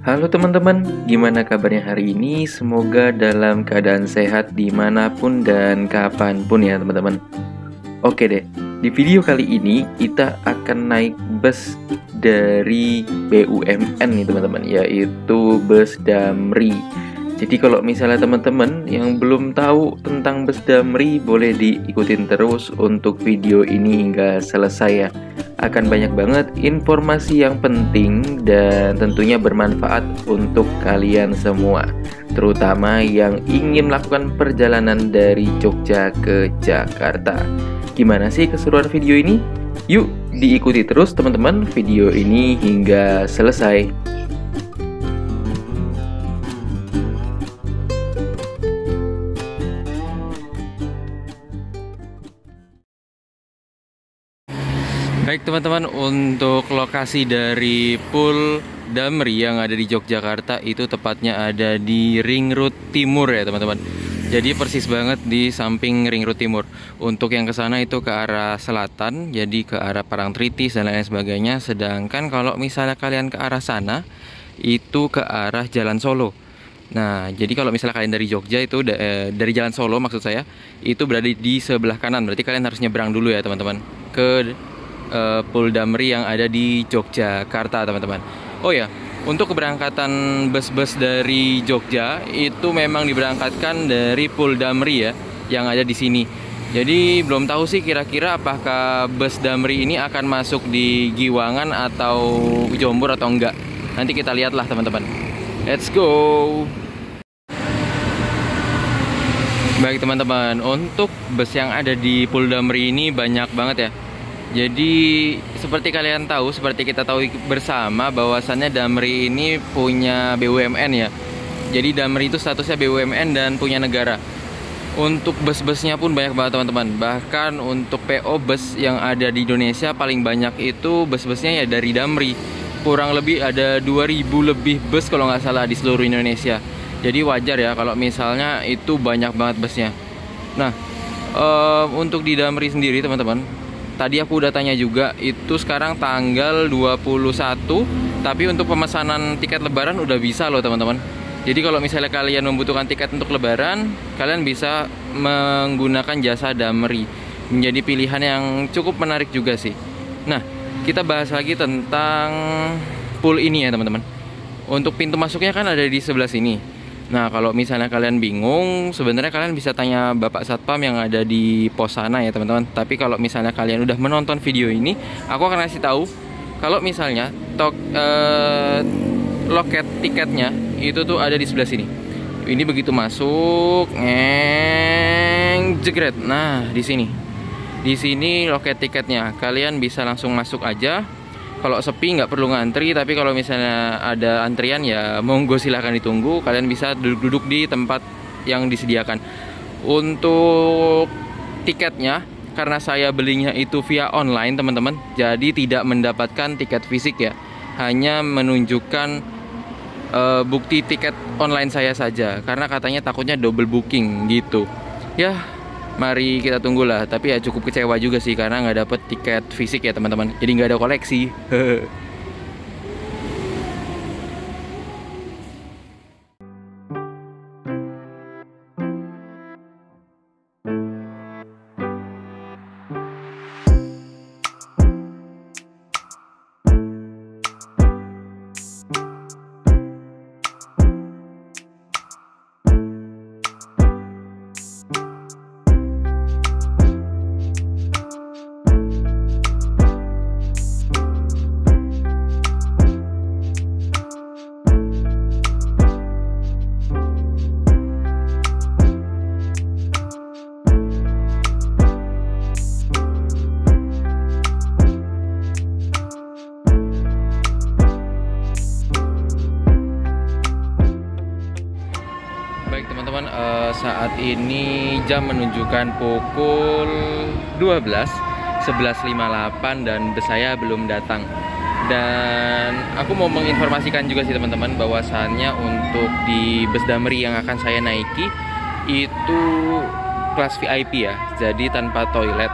Halo teman-teman, gimana kabarnya hari ini? Semoga dalam keadaan sehat dimanapun dan kapanpun ya teman-teman. Oke deh, di video kali ini kita akan naik bus dari BUMN nih teman-teman, yaitu bus Damri. Jadi kalau misalnya teman-teman yang belum tahu tentang bus Damri, boleh diikutin terus untuk video ini hingga selesai ya. Akan banyak banget informasi yang penting dan tentunya bermanfaat untuk kalian semua, terutama yang ingin melakukan perjalanan dari Jogja ke Jakarta. Gimana sih keseruan video ini? Yuk diikuti terus teman-teman video ini hingga selesai. Baik teman-teman, untuk lokasi dari Pool Damri yang ada di Yogyakarta itu tepatnya ada di Ring Road Timur ya teman-teman. Jadi persis banget di samping Ring Road Timur. Untuk yang ke sana itu ke arah selatan, jadi ke arah Parangtritis dan lain sebagainya. Sedangkan kalau misalnya kalian ke arah sana itu ke arah Jalan Solo. Nah, jadi kalau misalnya kalian dari Jogja itu dari Jalan Solo maksud saya, itu berada di sebelah kanan. Berarti kalian harus nyebrang dulu ya teman-teman ke Pool Damri yang ada di Yogyakarta teman-teman. Oh ya, untuk keberangkatan bus-bus dari Jogja itu memang diberangkatkan dari Pool Damri ya, yang ada di sini. Jadi belum tahu sih kira-kira apakah bus Damri ini akan masuk di Giwangan atau Jombor atau enggak. Nanti kita lihatlah teman-teman. Let's go. Baik teman-teman, untuk bus yang ada di Pool Damri ini banyak banget ya. Jadi seperti kalian tahu, seperti kita tahu bersama bahwasannya Damri ini punya BUMN ya. Jadi Damri itu statusnya BUMN dan punya negara. Untuk bus-busnya pun banyak banget teman-teman. Bahkan untuk PO bus yang ada di Indonesia paling banyak itu bus-busnya ya dari Damri. Kurang lebih ada 2000 lebih bus kalau nggak salah di seluruh Indonesia. Jadi wajar ya kalau misalnya itu banyak banget busnya. Nah, untuk di Damri sendiri teman-teman, tadi aku udah tanya juga, itu sekarang tanggal 21, tapi untuk pemesanan tiket lebaran udah bisa loh teman-teman. Jadi kalau misalnya kalian membutuhkan tiket untuk lebaran, kalian bisa menggunakan jasa Damri. Menjadi pilihan yang cukup menarik juga sih. Nah, kita bahas lagi tentang pool ini ya teman-teman. Untuk pintu masuknya kan ada di sebelah sini. Nah, kalau misalnya kalian bingung, sebenarnya kalian bisa tanya Bapak Satpam yang ada di pos sana ya teman-teman. Tapi kalau misalnya kalian udah menonton video ini, aku akan kasih tahu kalau misalnya loket tiketnya itu tuh ada di sebelah sini. Ini begitu masuk, jegret. Nah, di sini. Di sini loket tiketnya. Kalian bisa langsung masuk aja. Kalau sepi nggak perlu ngantri, tapi kalau misalnya ada antrian ya monggo silahkan ditunggu. Kalian bisa duduk-duduk di tempat yang disediakan. Untuk tiketnya, karena saya belinya itu via online teman-teman, jadi tidak mendapatkan tiket fisik ya. Hanya menunjukkan bukti tiket online saya saja, karena katanya takutnya double booking gitu. Ya, mari kita tunggulah. Tapi ya cukup kecewa juga sih karena nggak dapet tiket fisik ya teman-teman. Jadi nggak ada koleksi. Saat ini jam menunjukkan pukul 11.58 dan bus saya belum datang. Dan aku mau menginformasikan juga sih teman-teman bahwasannya untuk di bus Damri yang akan saya naiki itu kelas VIP ya, jadi tanpa toilet.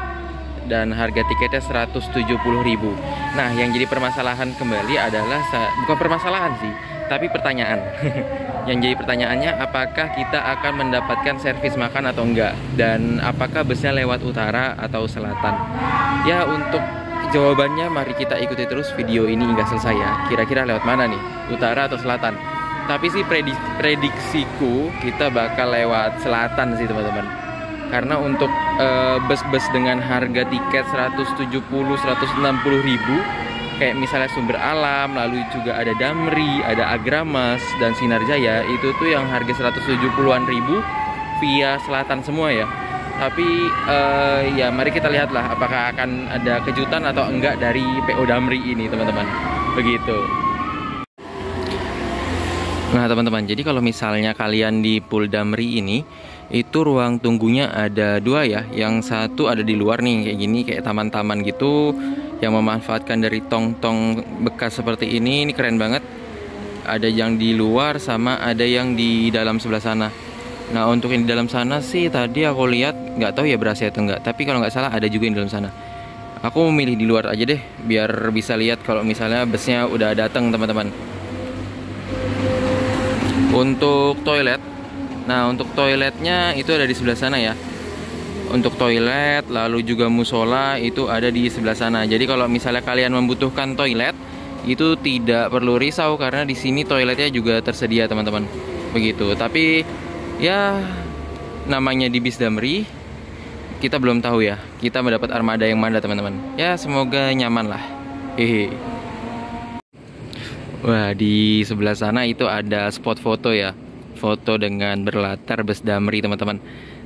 dan harga tiketnya 170.000. Nah, yang jadi permasalahan kembali adalah bukan permasalahan sih, tapi pertanyaan. Yang jadi pertanyaannya, apakah kita akan mendapatkan servis makan atau enggak, dan apakah busnya lewat utara atau selatan? Ya, untuk jawabannya mari kita ikuti terus video ini hingga selesai ya. Kira-kira lewat mana nih? Utara atau selatan? Tapi sih prediksiku kita bakal lewat selatan sih teman-teman. Karena untuk bus-bus dengan harga tiket 170-160 ribu, kayak misalnya Sumber Alam, lalu juga ada Damri, ada Agramas, dan Sinar Jaya, itu tuh yang harga 170-an ribu via selatan semua ya. Tapi ya mari kita lihatlah apakah akan ada kejutan atau enggak dari PO Damri ini teman-teman. Begitu. Nah teman-teman, jadi kalau misalnya kalian di Pool Damri ini, itu ruang tunggunya ada dua ya. Yang satu ada di luar nih, kayak gini, kayak taman-taman gitu, yang memanfaatkan dari tong-tong bekas seperti ini keren banget. Ada yang di luar sama ada yang di dalam sebelah sana. Nah untuk yang di dalam sana sih tadi aku lihat, nggak tahu ya berhasil atau enggak, tapi kalau nggak salah ada juga yang di dalam sana. Aku memilih di luar aja deh, biar bisa lihat kalau misalnya busnya udah datang teman-teman. Untuk toilet, nah untuk toiletnya itu ada di sebelah sana ya. Untuk toilet, lalu juga musola itu ada di sebelah sana. Jadi kalau misalnya kalian membutuhkan toilet, itu tidak perlu risau karena di sini toiletnya juga tersedia teman-teman. Begitu. Tapi ya namanya di bis Damri, kita belum tahu ya kita mendapat armada yang mana teman-teman. Ya semoga nyaman lah. Hehe. Wah, di sebelah sana itu ada spot foto ya. Foto dengan berlatar bus Damri teman-teman.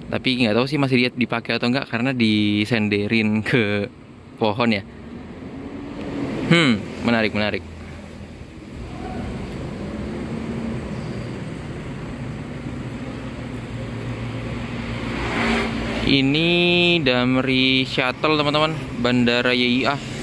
Tapi nggak tahu sih masih dipakai atau enggak karena disenderin ke pohon ya. Menarik. Ini Damri Shuttle teman-teman, Bandara YIA.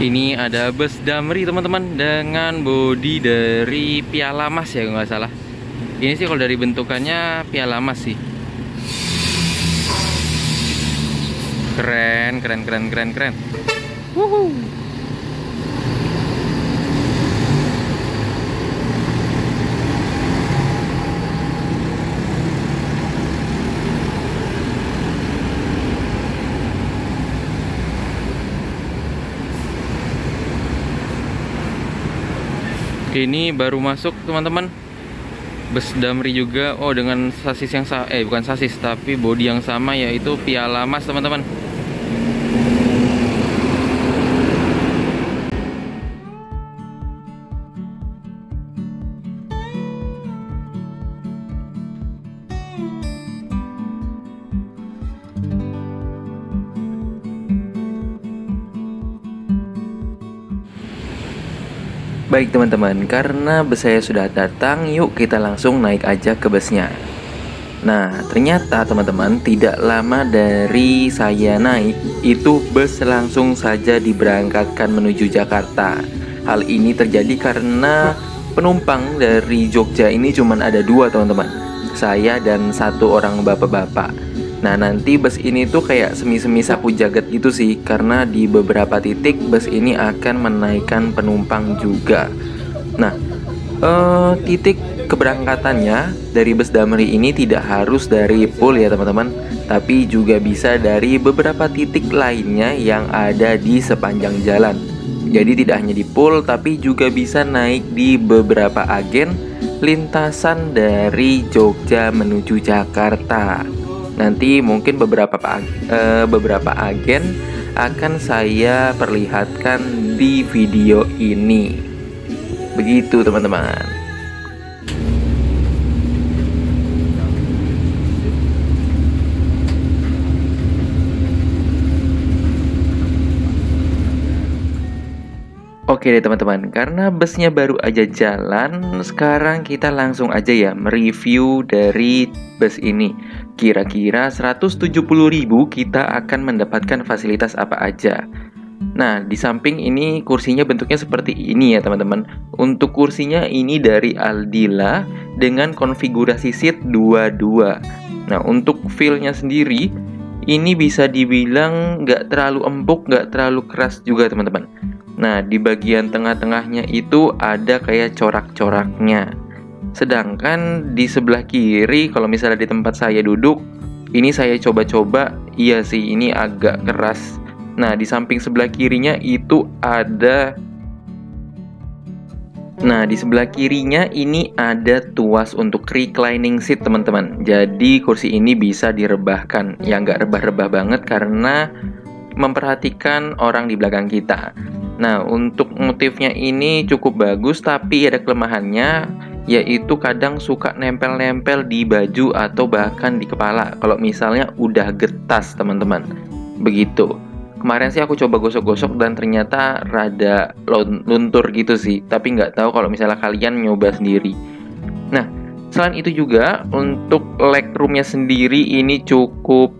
Ini ada bus Damri teman-teman dengan bodi dari Piala Mas ya kalau nggak salah. Ini sih kalau dari bentukannya Piala Mas sih. Keren. Wuhu. Ini baru masuk teman-teman, bus Damri juga. Oh dengan sasis yang bukan sasis tapi bodi yang sama, yaitu Piala Mas teman-teman. Baik teman-teman, karena bus saya sudah datang, yuk kita langsung naik aja ke busnya. Nah, ternyata teman-teman, tidak lama dari saya naik, itu bus langsung saja diberangkatkan menuju Jakarta. Hal ini terjadi karena penumpang dari Jogja ini cuma ada dua teman-teman, saya dan satu orang bapak-bapak. Nah nanti bus ini tuh kayak semi-semi sapu jagat gitu sih, karena di beberapa titik bus ini akan menaikkan penumpang juga. Nah titik keberangkatannya dari bus Damri ini tidak harus dari Pool ya teman-teman, tapi juga bisa dari beberapa titik lainnya yang ada di sepanjang jalan. Jadi tidak hanya di Pool, tapi juga bisa naik di beberapa agen lintasan dari Jogja menuju Jakarta. Nanti mungkin beberapa agen akan saya perlihatkan di video ini. Begitu teman-teman. Oke deh teman-teman, karena busnya baru aja jalan, sekarang kita langsung aja ya mereview dari bus ini. Kira-kira 170.000 kita akan mendapatkan fasilitas apa aja. Nah, di samping ini kursinya bentuknya seperti ini ya teman-teman. Untuk kursinya ini dari Aldila dengan konfigurasi seat 22. Nah, untuk feel-nya sendiri, ini bisa dibilang nggak terlalu empuk, nggak terlalu keras juga teman-teman. Nah, di bagian tengah-tengahnya itu ada kayak corak-coraknya. Sedangkan di sebelah kiri, kalau misalnya di tempat saya duduk, ini saya coba-coba, iya sih, ini agak keras. Nah, di samping sebelah kirinya itu ada... Nah, di sebelah kirinya ini ada tuas untuk reclining seat, teman-teman. Jadi, kursi ini bisa direbahkan. Ya, nggak rebah-rebah banget karena memperhatikan orang di belakang kita. Nah, untuk motifnya ini cukup bagus, tapi ada kelemahannya, yaitu kadang suka nempel-nempel di baju atau bahkan di kepala. Kalau misalnya udah getas, teman-teman. Begitu. Kemarin sih aku coba gosok-gosok dan ternyata rada luntur gitu sih. Tapi nggak tahu kalau misalnya kalian nyoba sendiri. Nah, selain itu juga, untuk legroomnya sendiri ini cukup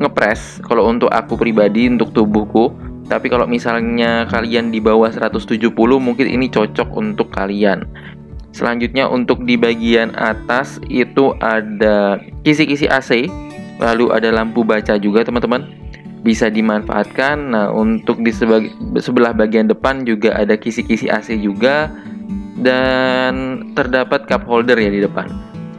ngepres. Kalau untuk aku pribadi, untuk tubuhku. Tapi kalau misalnya kalian di bawah 170 mungkin ini cocok untuk kalian. Selanjutnya untuk di bagian atas itu ada kisi-kisi AC. Lalu ada lampu baca juga teman-teman. Bisa dimanfaatkan. Nah, untuk di sebelah bagian depan juga ada kisi-kisi AC juga. Dan terdapat cup holder ya di depan.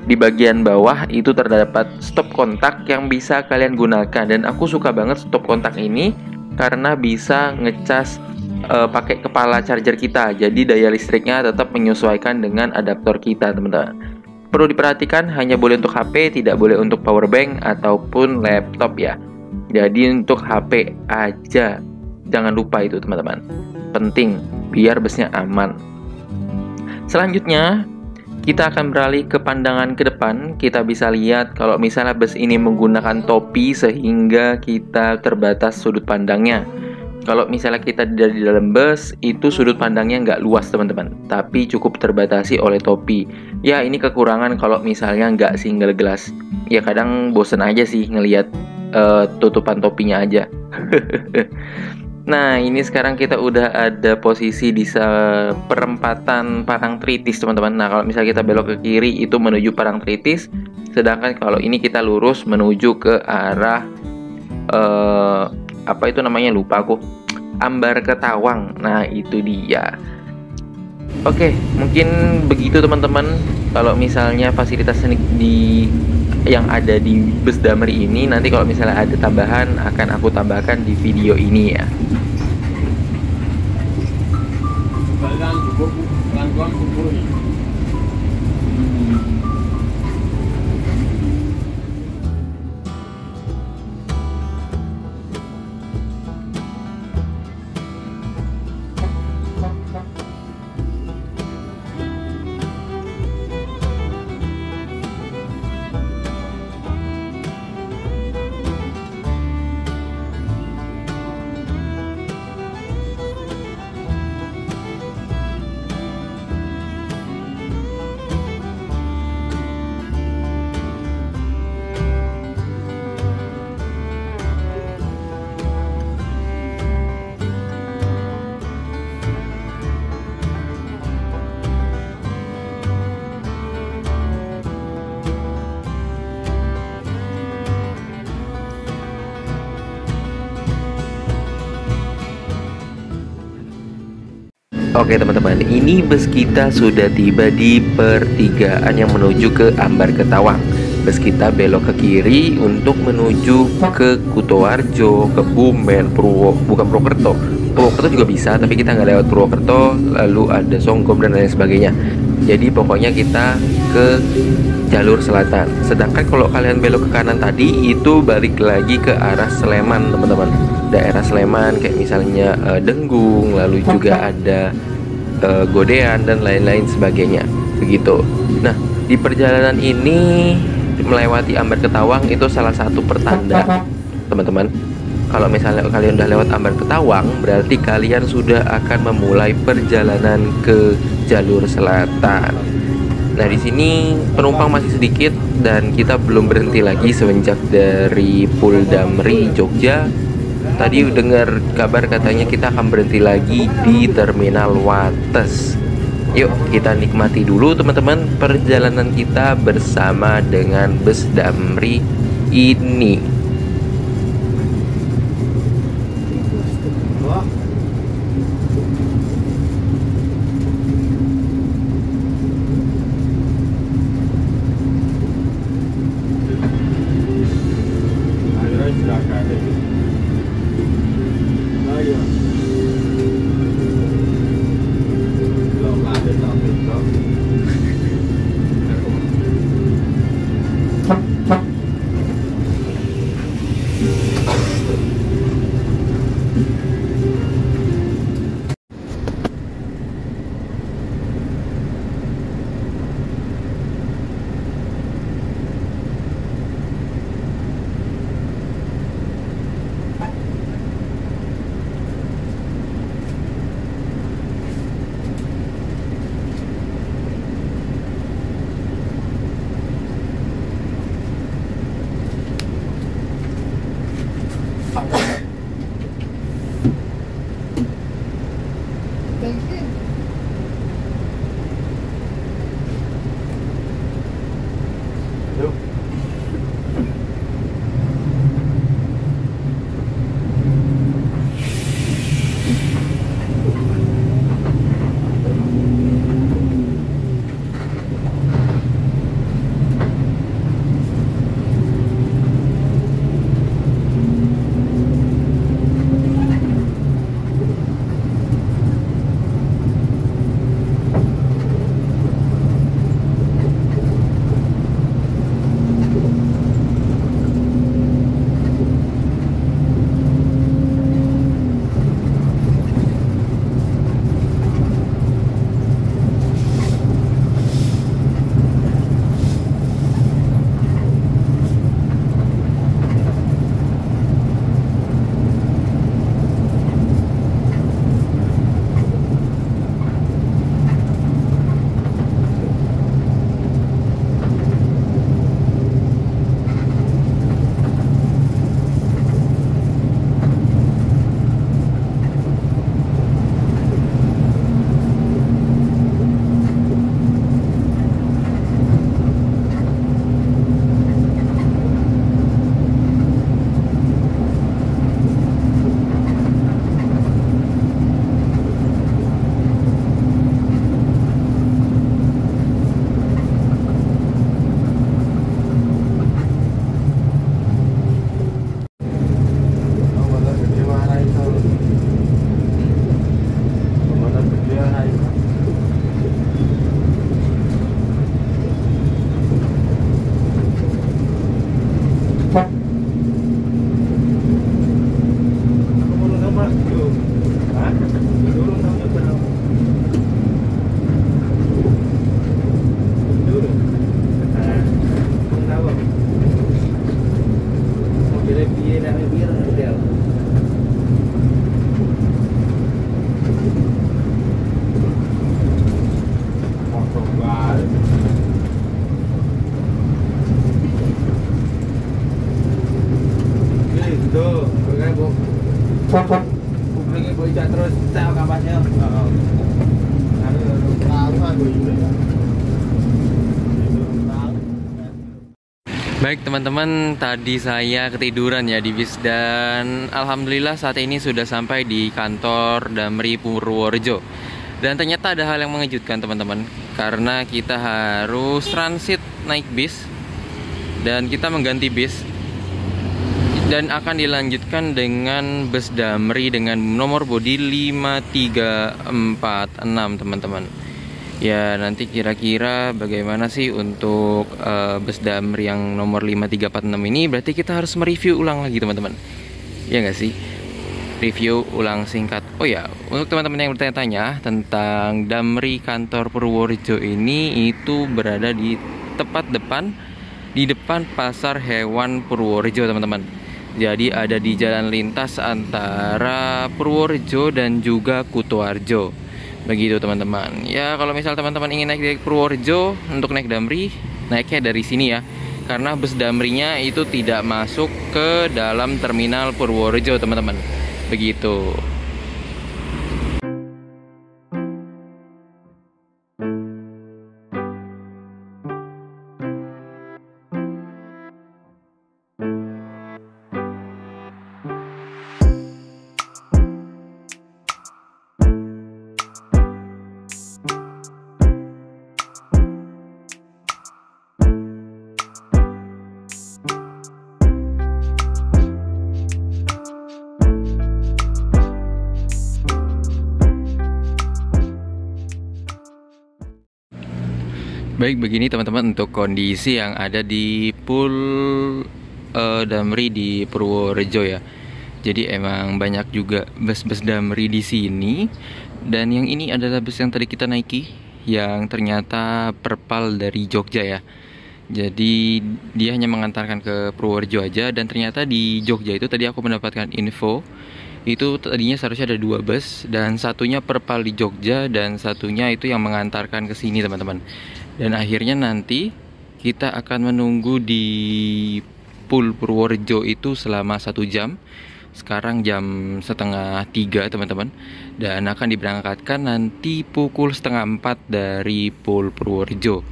Di bagian bawah itu terdapat stop kontak yang bisa kalian gunakan. Dan aku suka banget stop kontak ini karena bisa ngecas pakai kepala charger kita. Jadi daya listriknya tetap menyesuaikan dengan adaptor kita, teman-teman. Perlu diperhatikan, hanya boleh untuk HP, tidak boleh untuk power bank ataupun laptop ya. Jadi untuk HP aja. Jangan lupa itu, teman-teman. Penting biar busnya aman. Selanjutnya, kita akan beralih ke pandangan ke depan. Kita bisa lihat kalau misalnya bus ini menggunakan topi sehingga kita terbatas sudut pandangnya. Kalau misalnya kita dari dalam bus, itu sudut pandangnya nggak luas teman-teman, tapi cukup terbatasi oleh topi. Ya, ini kekurangan kalau misalnya nggak single glass. Ya kadang bosen aja sih ngelihat tutupan topinya aja. Nah, ini sekarang kita udah ada posisi di perempatan Parangtritis, teman-teman. Nah, kalau misalnya kita belok ke kiri itu menuju Parangtritis, sedangkan kalau ini kita lurus menuju ke arah apa itu namanya, lupa aku. Ambar Ketawang. Nah, itu dia. Oke, mungkin begitu teman-teman. Kalau misalnya fasilitas yang ada di bus Damri ini, nanti kalau misalnya ada tambahan akan aku tambahkan di video ini ya. Oke teman-teman, ini bus kita sudah tiba di pertigaan yang menuju ke Ambar Ketawang. Bus kita belok ke kiri untuk menuju ke Kutoarjo, Kebumen, bukan Purwokerto. Purwokerto juga bisa, tapi kita nggak lewat Purwokerto. Lalu ada Songgom dan lain sebagainya. Jadi pokoknya kita ke jalur selatan. Sedangkan kalau kalian belok ke kanan tadi, itu balik lagi ke arah Sleman, teman-teman. Daerah Sleman kayak misalnya Denggung, lalu juga ada Godean dan lain-lain sebagainya. Begitu. Nah, di perjalanan ini melewati Ambar Ketawang itu salah satu pertanda, teman-teman. kalau misalnya kalian udah lewat Ambar Ketawang, berarti kalian sudah akan memulai perjalanan ke jalur selatan. Nah, di sini penumpang masih sedikit dan kita belum berhenti lagi semenjak dari Puldamri Jogja. Tadi dengar kabar katanya kita akan berhenti lagi di Terminal Wates. Yuk kita nikmati dulu teman-teman perjalanan kita bersama dengan bus Damri ini. Baik teman-teman, tadi saya ketiduran ya di bis dan alhamdulillah saat ini sudah sampai di kantor Damri Purworejo. Dan ternyata ada hal yang mengejutkan teman-teman, karena kita harus transit naik bis dan kita mengganti bis dan akan dilanjutkan dengan bus Damri dengan nomor bodi 5346 teman-teman. Ya nanti kira-kira bagaimana sih untuk bus Damri yang nomor 5346 ini. Berarti kita harus mereview ulang lagi teman-teman. Ya nggak sih? Review ulang singkat. Oh ya, untuk teman-teman yang bertanya-tanya tentang Damri kantor Purworejo ini, itu berada di tepat depan, di depan Pasar Hewan Purworejo teman-teman. Jadi ada di jalan lintas antara Purworejo dan juga Kutoarjo. Begitu teman-teman. Ya kalau misal teman-teman ingin naik dari Purworejo untuk naik Damri, naiknya dari sini ya. Karena bus Damrinya itu tidak masuk ke dalam terminal Purworejo teman-teman. Begitu. Baik, begini teman-teman untuk kondisi yang ada di Pul Damri di Purworejo ya. Jadi emang banyak juga bus-bus Damri di sini. Dan yang ini adalah bus yang tadi kita naiki, yang ternyata perpal dari Jogja ya. Jadi dia hanya mengantarkan ke Purworejo aja. Dan ternyata di Jogja itu tadi aku mendapatkan info, itu tadinya seharusnya ada 2 bus, dan satunya perpal di Jogja dan satunya itu yang mengantarkan ke sini teman-teman. Dan akhirnya nanti kita akan menunggu di Pul Purworejo itu selama 1 jam. Sekarang jam setengah 3 teman-teman. Dan akan diberangkatkan nanti pukul setengah 4 dari Pul Purworejo.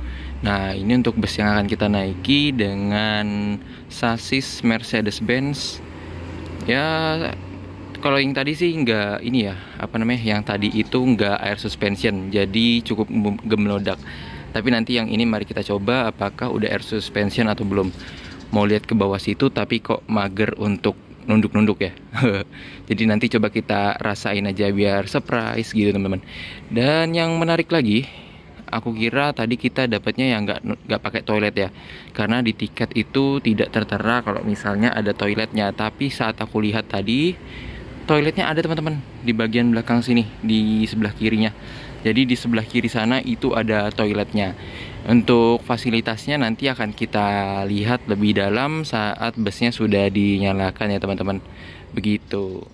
Nah ini untuk bus yang akan kita naiki dengan sasis Mercedes-Benz. Ya kalau yang tadi sih nggak ini ya, apa namanya, yang tadi itu nggak air suspension, jadi cukup gemelodak. Tapi nanti yang ini mari kita coba apakah udah air suspension atau belum. Mau lihat ke bawah situ tapi kok mager untuk nunduk-nunduk ya. Jadi nanti coba kita rasain aja biar surprise gitu teman-teman. Dan yang menarik lagi, aku kira tadi kita dapatnya yang nggak pakai toilet ya, karena di tiket itu tidak tertera kalau misalnya ada toiletnya. Tapi saat aku lihat tadi, toiletnya ada teman-teman di bagian belakang sini, di sebelah kirinya. Jadi di sebelah kiri sana itu ada toiletnya. Untuk fasilitasnya nanti akan kita lihat lebih dalam saat busnya sudah dinyalakan ya teman-teman. Begitu.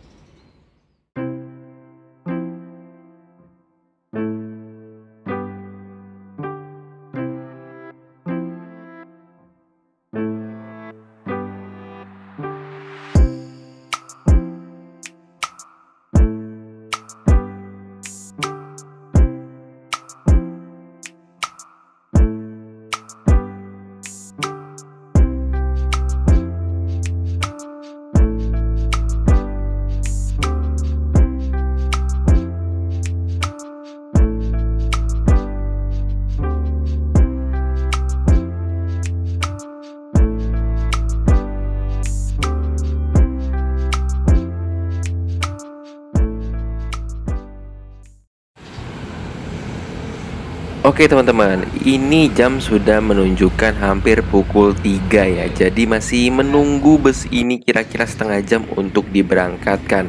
Oke teman-teman, ini jam sudah menunjukkan hampir pukul 3 ya. Jadi masih menunggu bus ini kira-kira setengah jam untuk diberangkatkan.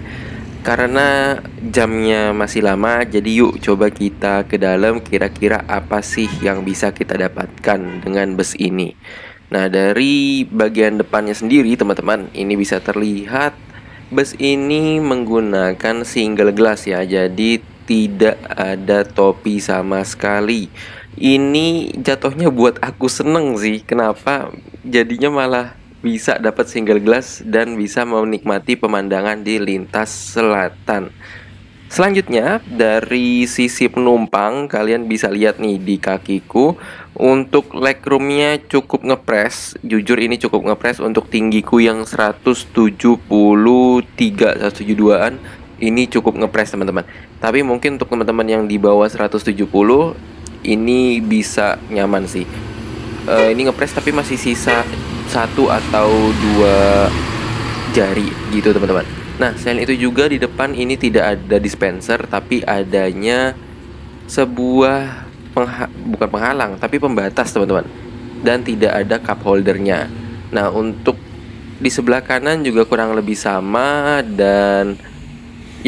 Karena jamnya masih lama, jadi yuk coba kita ke dalam, kira-kira apa sih yang bisa kita dapatkan dengan bus ini. Nah dari bagian depannya sendiri teman-teman, ini bisa terlihat bus ini menggunakan single glass ya. Jadi tidak ada topi sama sekali. Ini jatuhnya buat aku seneng sih. Kenapa? Jadinya malah bisa dapat single glass dan bisa menikmati pemandangan di lintas selatan. Selanjutnya dari sisi penumpang, kalian bisa lihat nih di kakiku, untuk legroomnya cukup ngepres. Jujur ini cukup ngepres untuk tinggiku yang 173, 172an. Ini cukup ngepres teman-teman. Tapi mungkin untuk teman-teman yang di bawah 170 ini bisa nyaman sih. Ini ngepres tapi masih sisa 1 atau 2 jari gitu teman-teman. Nah selain itu juga di depan ini tidak ada dispenser, tapi adanya sebuah bukan penghalang tapi pembatas teman-teman. Dan tidak ada cup holdernya. Nah untuk di sebelah kanan juga kurang lebih sama. Dan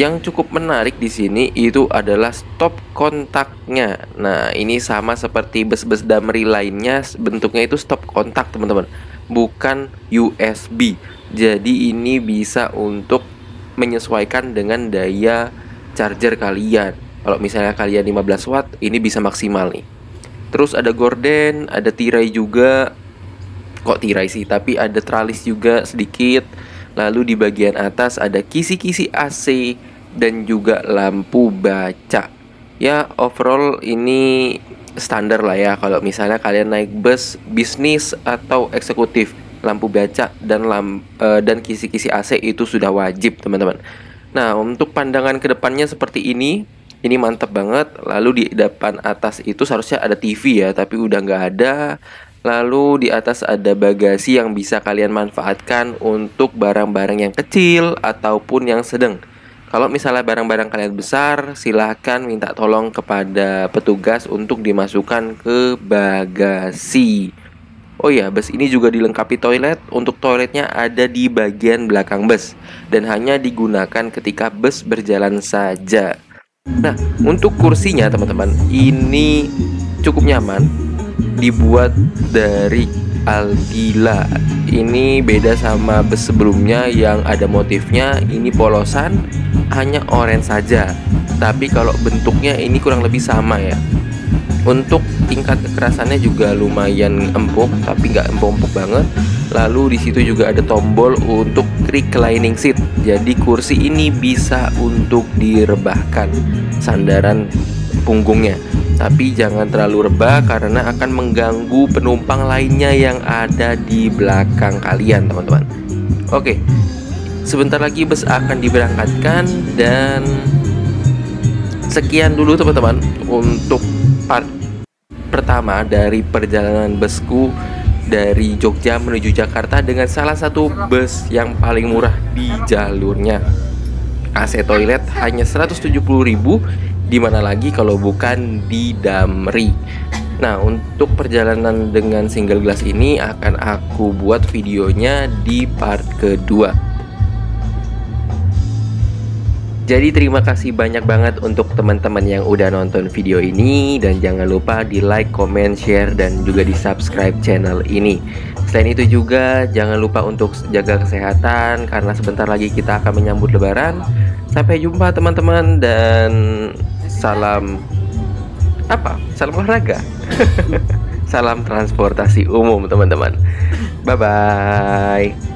Yang cukup menarik di sini itu adalah stop kontaknya. Nah, ini sama seperti bus-bus Damri lainnya, bentuknya itu stop kontak, teman-teman. Bukan USB. Jadi ini bisa untuk menyesuaikan dengan daya charger kalian. Kalau misalnya kalian 15 watt, ini bisa maksimal nih. Terus ada gorden, ada tirai juga. Kok tirai sih, tapi ada tralis juga sedikit. Lalu di bagian atas ada kisi-kisi AC dan juga lampu baca. Ya, overall ini standar lah ya. Kalau misalnya kalian naik bus bisnis atau eksekutif, lampu baca dan kisi-kisi AC itu sudah wajib, teman-teman. Nah, untuk pandangan ke depannya seperti ini mantap banget. Lalu di depan atas itu seharusnya ada TV ya, tapi udah nggak ada. Lalu di atas ada bagasi yang bisa kalian manfaatkan untuk barang-barang yang kecil ataupun yang sedang. Kalau misalnya barang-barang kalian besar, silahkan minta tolong kepada petugas untuk dimasukkan ke bagasi. Oh ya, bus ini juga dilengkapi toilet. Untuk toiletnya ada di bagian belakang bus dan hanya digunakan ketika bus berjalan saja. Nah, untuk kursinya teman-teman, ini cukup nyaman. Dibuat dari Aldila. Ini beda sama bus sebelumnya yang ada motifnya. Ini polosan, hanya oranye saja. Tapi kalau bentuknya ini kurang lebih sama ya. Untuk tingkat kekerasannya juga lumayan empuk, tapi nggak empuk-empuk banget. Lalu di situ juga ada tombol untuk reclining seat. Jadi kursi ini bisa untuk direbahkan sandaran punggungnya. Tapi jangan terlalu rebah karena akan mengganggu penumpang lainnya yang ada di belakang kalian, teman-teman. Oke, sebentar lagi bus akan diberangkatkan dan sekian dulu teman-teman untuk part pertama dari perjalanan busku dari Jogja menuju Jakarta dengan salah satu bus yang paling murah di jalurnya. AC toilet hanya 170.000, di mana lagi kalau bukan di Damri. Nah, untuk perjalanan dengan single glass ini akan aku buat videonya di part kedua. Jadi terima kasih banyak banget untuk teman-teman yang udah nonton video ini. Dan jangan lupa di like, comment, share, dan juga di subscribe channel ini. Selain itu juga jangan lupa untuk jaga kesehatan karena sebentar lagi kita akan menyambut lebaran. Sampai jumpa teman-teman dan salam Salam olahraga. Salam transportasi umum teman-teman. Bye-bye.